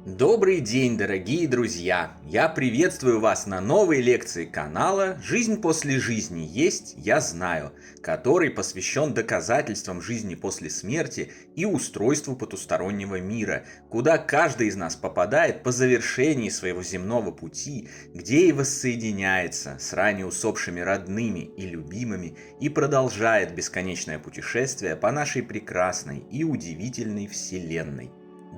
Добрый день, дорогие друзья! Я приветствую вас на новой лекции канала «Жизнь после жизни есть, я знаю», который посвящен доказательствам жизни после смерти и устройству потустороннего мира, куда каждый из нас попадает по завершении своего земного пути, где и воссоединяется с ранее усопшими родными и любимыми и продолжает бесконечное путешествие по нашей прекрасной и удивительной Вселенной.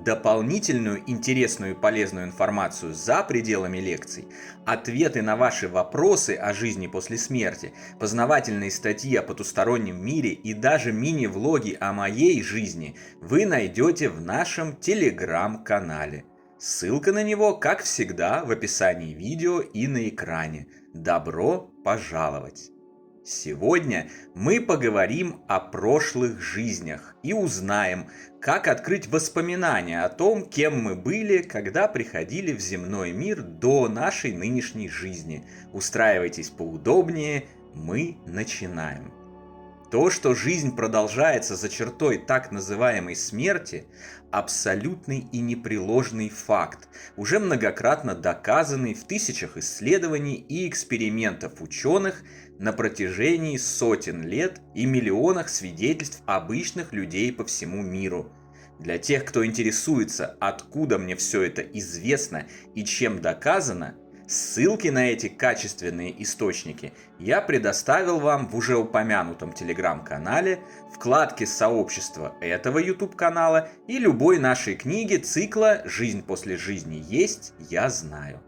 Дополнительную интересную и полезную информацию за пределами лекций, ответы на ваши вопросы о жизни после смерти, познавательные статьи о потустороннем мире и даже мини-влоги о моей жизни вы найдете в нашем телеграм-канале. Ссылка на него, как всегда, в описании видео и на экране. Добро пожаловать! Сегодня мы поговорим о прошлых жизнях и узнаем, как открыть воспоминания о том, кем мы были, когда приходили в земной мир до нашей нынешней жизни. Устраивайтесь поудобнее, мы начинаем. То, что жизнь продолжается за чертой так называемой смерти, абсолютный и непреложный факт, уже многократно доказанный в тысячах исследований и экспериментов ученых на протяжении сотен лет и миллионах свидетельств обычных людей по всему миру. Для тех, кто интересуется, откуда мне все это известно и чем доказано, ссылки на эти качественные источники я предоставил вам в уже упомянутом телеграм-канале, вкладке сообщества этого YouTube-канала и любой нашей книги цикла «Жизнь после жизни есть, я знаю».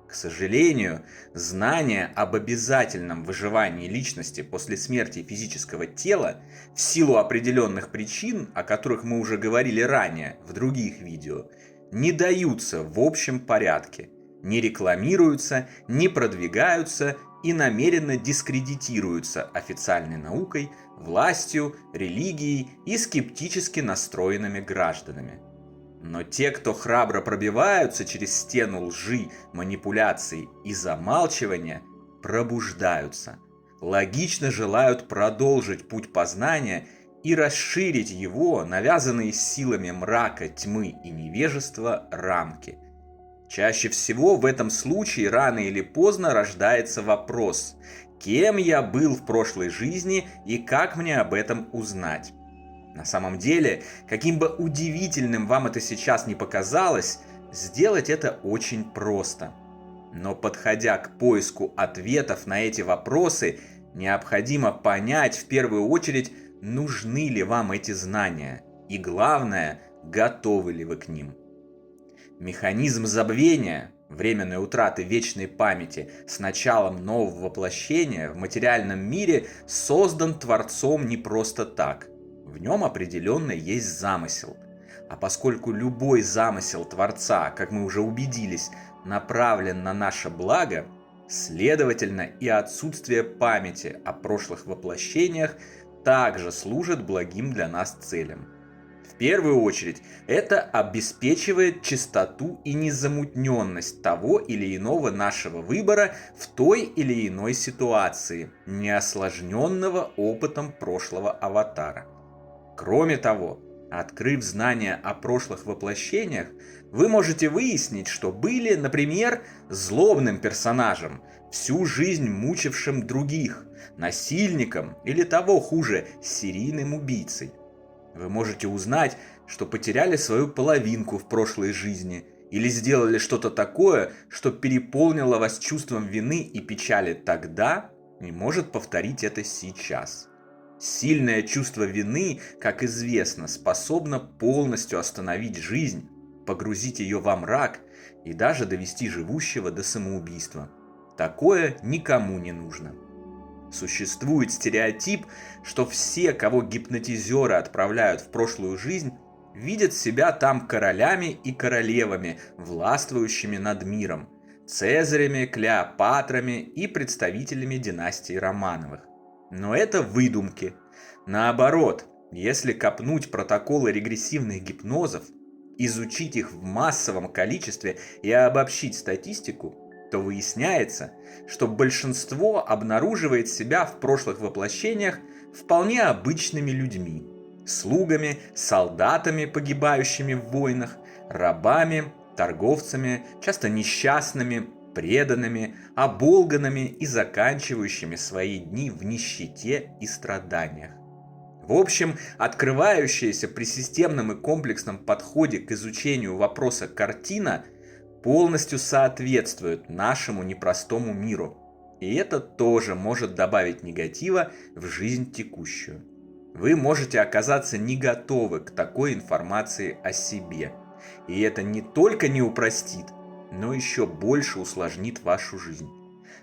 К сожалению, знание об обязательном выживании личности после смерти физического тела в силу определенных причин, о которых мы уже говорили ранее в других видео, не даются в общем порядке, не рекламируются, не продвигаются и намеренно дискредитируются официальной наукой, властью, религией и скептически настроенными гражданами. Но те, кто храбро пробиваются через стену лжи, манипуляций и замалчивания, пробуждаются, логично желают продолжить путь познания и расширить его, навязанные силами мрака, тьмы и невежества, рамки. Чаще всего в этом случае рано или поздно рождается вопрос: кем я был в прошлой жизни и как мне об этом узнать? На самом деле, каким бы удивительным вам это сейчас не показалось, сделать это очень просто. Но подходя к поиску ответов на эти вопросы, необходимо понять в первую очередь, нужны ли вам эти знания, и главное, готовы ли вы к ним. Механизм забвения, временной утраты вечной памяти с началом нового воплощения в материальном мире создан Творцом не просто так. В нем определенно есть замысел. А поскольку любой замысел Творца, как мы уже убедились, направлен на наше благо, следовательно и отсутствие памяти о прошлых воплощениях также служит благим для нас целям. В первую очередь, это обеспечивает чистоту и незамутненность того или иного нашего выбора в той или иной ситуации, не осложненного опытом прошлого аватара. Кроме того, открыв знания о прошлых воплощениях, вы можете выяснить, что были, например, злобным персонажем, всю жизнь мучившим других, насильником или того хуже, серийным убийцей. Вы можете узнать, что потеряли свою половинку в прошлой жизни или сделали что-то такое, что переполнило вас чувством вины и печали тогда и может повторить это сейчас. Сильное чувство вины, как известно, способно полностью остановить жизнь, погрузить ее во мрак и даже довести живущего до самоубийства. Такое никому не нужно. Существует стереотип, что все, кого гипнотизеры отправляют в прошлую жизнь, видят себя там королями и королевами, властвующими над миром, цезарями, Клеопатрами и представителями династии Романовых. Но это выдумки. Наоборот, если копнуть протоколы регрессивных гипнозов, изучить их в массовом количестве и обобщить статистику, то выясняется, что большинство обнаруживает себя в прошлых воплощениях вполне обычными людьми, слугами, солдатами, погибающими в войнах, рабами, торговцами, часто несчастными, преданными, оболганными и заканчивающими свои дни в нищете и страданиях. В общем, открывающаяся при системном и комплексном подходе к изучению вопроса картина полностью соответствует нашему непростому миру. И это тоже может добавить негатива в жизнь текущую. Вы можете оказаться не готовы к такой информации о себе. И это не только не упростит, но еще больше усложнит вашу жизнь.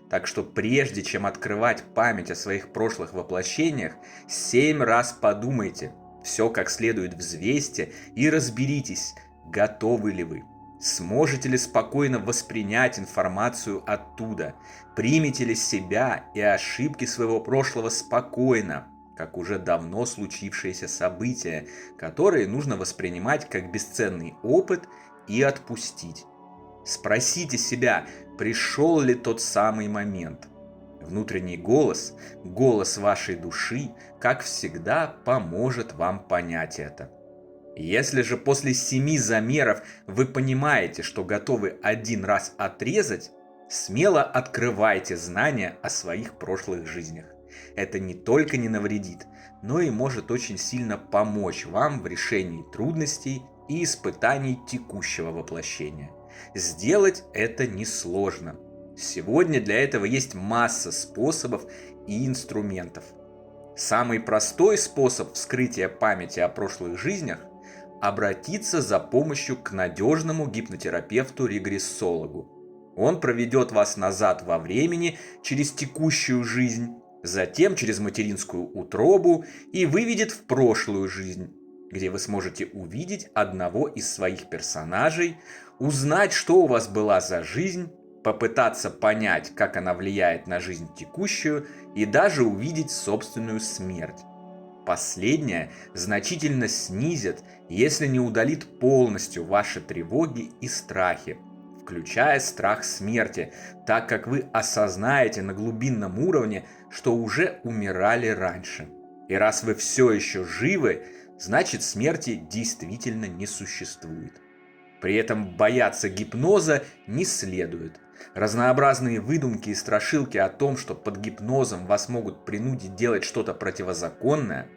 Так что прежде чем открывать память о своих прошлых воплощениях, 7 раз подумайте, все как следует взвесьте и разберитесь, готовы ли вы. Сможете ли спокойно воспринять информацию оттуда? Примете ли себя и ошибки своего прошлого спокойно, как уже давно случившиеся события, которые нужно воспринимать как бесценный опыт и отпустить? Спросите себя, пришел ли тот самый момент. Внутренний голос, голос вашей души, как всегда, поможет вам понять это. Если же после 7 замеров вы понимаете, что готовы один раз отрезать, смело открывайте знания о своих прошлых жизнях. Это не только не навредит, но и может очень сильно помочь вам в решении трудностей и испытаний текущего воплощения. Сделать это несложно. Сегодня для этого есть масса способов и инструментов. Самый простой способ вскрытия памяти о прошлых жизнях – обратиться за помощью к надежному гипнотерапевту-регрессологу. Он проведет вас назад во времени через текущую жизнь, затем через материнскую утробу и выведет в прошлую жизнь, где вы сможете увидеть одного из своих персонажей, узнать, что у вас была за жизнь, попытаться понять, как она влияет на жизнь текущую и даже увидеть собственную смерть. Последнее значительно снизит, если не удалит полностью ваши тревоги и страхи, включая страх смерти, так как вы осознаете на глубинном уровне, что уже умирали раньше. И раз вы все еще живы, значит смерти действительно не существует. При этом бояться гипноза не следует. Разнообразные выдумки и страшилки о том, что под гипнозом вас могут принудить делать что-то противозаконное,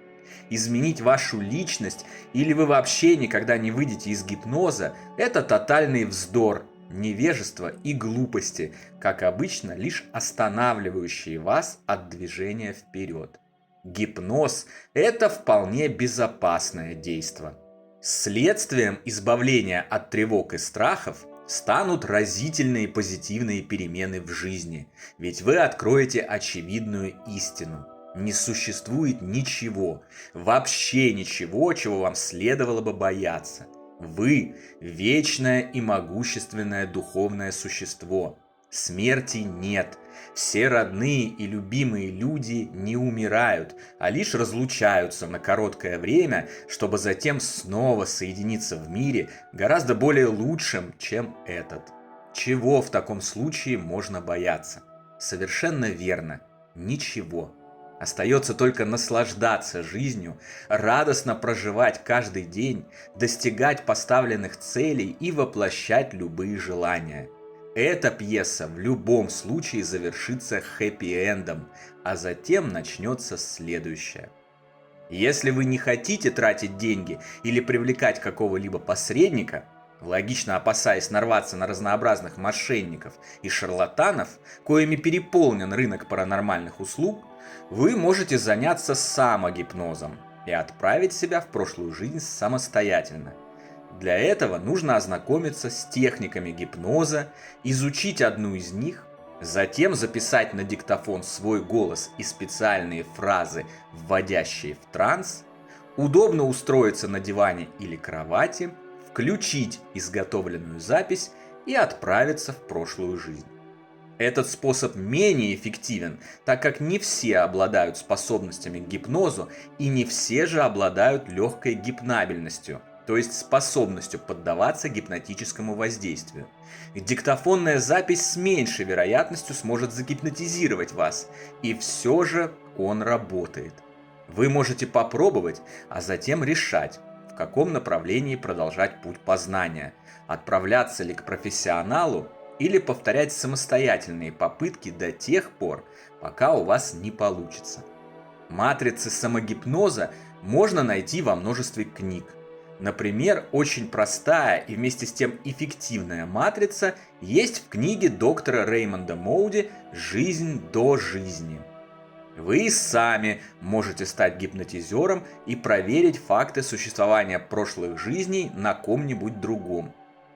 изменить вашу личность или вы вообще никогда не выйдете из гипноза, это тотальный вздор, невежество и глупости, как обычно, лишь останавливающие вас от движения вперед. Гипноз – это вполне безопасное действо. Следствием избавления от тревог и страхов станут разительные позитивные перемены в жизни, ведь вы откроете очевидную истину. Не существует ничего, вообще ничего, чего вам следовало бы бояться. Вы – вечное и могущественное духовное существо. Смерти нет. Все родные и любимые люди не умирают, а лишь разлучаются на короткое время, чтобы затем снова соединиться в мире гораздо более лучшим, чем этот. Чего в таком случае можно бояться? Совершенно верно, ничего. Остается только наслаждаться жизнью, радостно проживать каждый день, достигать поставленных целей и воплощать любые желания. Эта пьеса в любом случае завершится хэппи-эндом, а затем начнется следующее. Если вы не хотите тратить деньги или привлекать какого-либо посредника, логично опасаясь нарваться на разнообразных мошенников и шарлатанов, коими переполнен рынок паранормальных услуг, вы можете заняться самогипнозом и отправить себя в прошлую жизнь самостоятельно. Для этого нужно ознакомиться с техниками гипноза, изучить одну из них, затем записать на диктофон свой голос и специальные фразы, вводящие в транс, удобно устроиться на диване или кровати, включить изготовленную запись и отправиться в прошлую жизнь. Этот способ менее эффективен, так как не все обладают способностями к гипнозу и не все же обладают легкой гипнабельностью, то есть способностью поддаваться гипнотическому воздействию. Диктофонная запись с меньшей вероятностью сможет загипнотизировать вас, и все же он работает. Вы можете попробовать, а затем решать, каком направлении продолжать путь познания, отправляться ли к профессионалу или повторять самостоятельные попытки до тех пор, пока у вас не получится. Матрицы самогипноза можно найти во множестве книг. Например, очень простая и вместе с тем эффективная матрица есть в книге доктора Реймонда Моуди «Жизнь до жизни». Вы и сами можете стать гипнотизером и проверить факты существования прошлых жизней на ком-нибудь другом.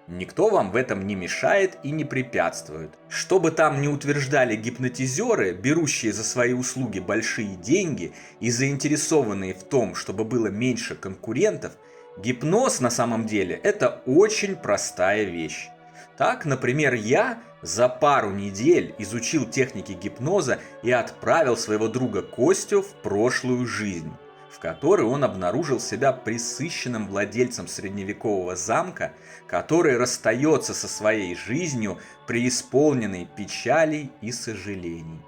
Никто вам в этом не мешает и не препятствует. Что бы там ни утверждали гипнотизеры, берущие за свои услуги большие деньги и заинтересованные в том, чтобы было меньше конкурентов, гипноз на самом деле это очень простая вещь. Так, например, я за пару недель изучил техники гипноза и отправил своего друга Костю в прошлую жизнь, в которой он обнаружил себя пресыщенным владельцем средневекового замка, который расстается со своей жизнью, преисполненной печалей и сожалений.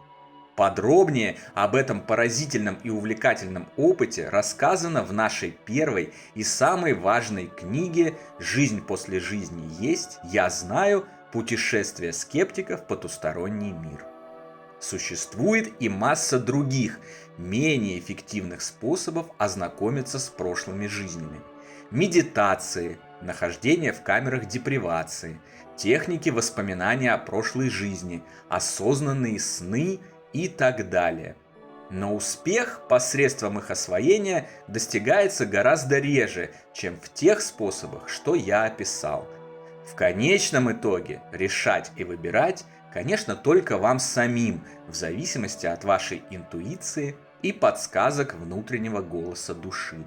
Подробнее об этом поразительном и увлекательном опыте рассказано в нашей первой и самой важной книге «Жизнь после жизни есть, я знаю. Путешествие скептиков в потусторонний мир». Существует и масса других, менее эффективных способов ознакомиться с прошлыми жизнями. Медитации, нахождение в камерах депривации, техники воспоминания о прошлой жизни, осознанные сны и так далее. Но успех посредством их освоения достигается гораздо реже, чем в тех способах, что я описал. В конечном итоге решать и выбирать, конечно, только вам самим, в зависимости от вашей интуиции и подсказок внутреннего голоса души.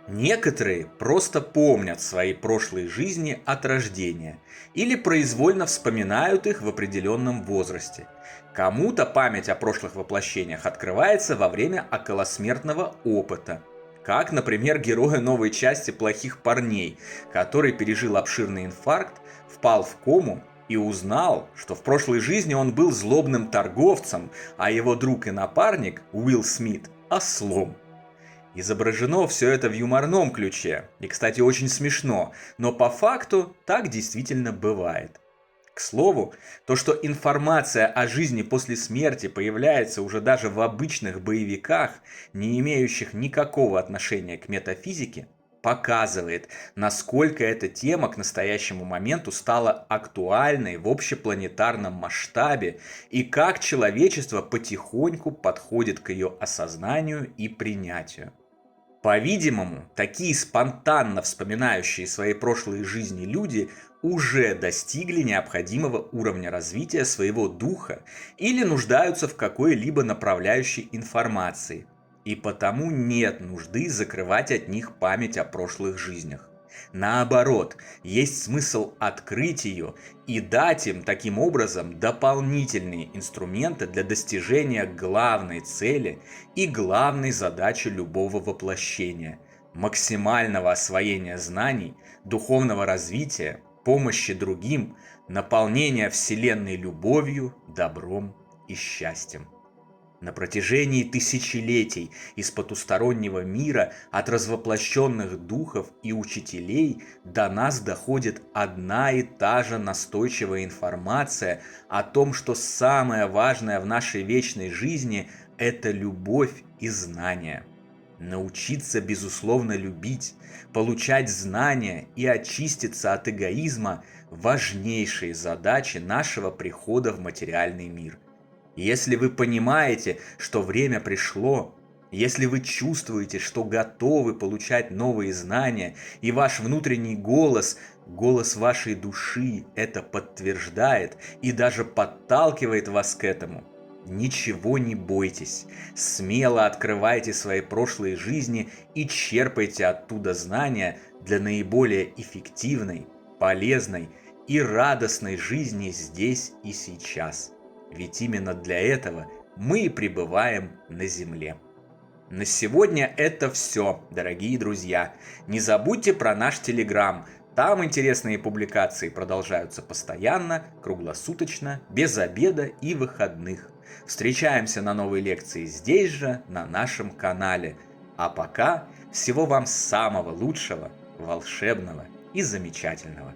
Некоторые просто помнят свои прошлые жизни от рождения или произвольно вспоминают их в определенном возрасте. Кому-то память о прошлых воплощениях открывается во время околосмертного опыта, как, например, герою новой части «Плохих парней», который пережил обширный инфаркт, впал в кому и узнал, что в прошлой жизни он был злобным торговцем, а его друг и напарник Уилл Смит – ослом. Изображено все это в юморном ключе, и, кстати, очень смешно, но по факту так действительно бывает. К слову, то, что информация о жизни после смерти появляется уже даже в обычных боевиках, не имеющих никакого отношения к метафизике, показывает, насколько эта тема к настоящему моменту стала актуальной в общепланетарном масштабе и как человечество потихоньку подходит к ее осознанию и принятию. По-видимому, такие спонтанно вспоминающие свои прошлые жизни люди уже достигли необходимого уровня развития своего духа или нуждаются в какой-либо направляющей информации, и потому нет нужды закрывать от них память о прошлых жизнях. Наоборот, есть смысл открыть ее и дать им таким образом дополнительные инструменты для достижения главной цели и главной задачи любого воплощения – максимального освоения знаний, духовного развития, помощи другим, наполнения Вселенной любовью, добром и счастьем. На протяжении тысячелетий из потустороннего мира от развоплощенных духов и учителей до нас доходит одна и та же настойчивая информация о том, что самое важное в нашей вечной жизни – это любовь и знания. Научиться безусловно любить, получать знания и очиститься от эгоизма – важнейшие задачи нашего прихода в материальный мир. Если вы понимаете, что время пришло, если вы чувствуете, что готовы получать новые знания, и ваш внутренний голос, голос вашей души это подтверждает и даже подталкивает вас к этому, ничего не бойтесь, смело открывайте свои прошлые жизни и черпайте оттуда знания для наиболее эффективной, полезной и радостной жизни здесь и сейчас. Ведь именно для этого мы и пребываем на Земле. На сегодня это все, дорогие друзья. Не забудьте про наш Телеграм. Там интересные публикации продолжаются постоянно, круглосуточно, без обеда и выходных. Встречаемся на новой лекции здесь же, на нашем канале. А пока всего вам самого лучшего волшебного и замечательного.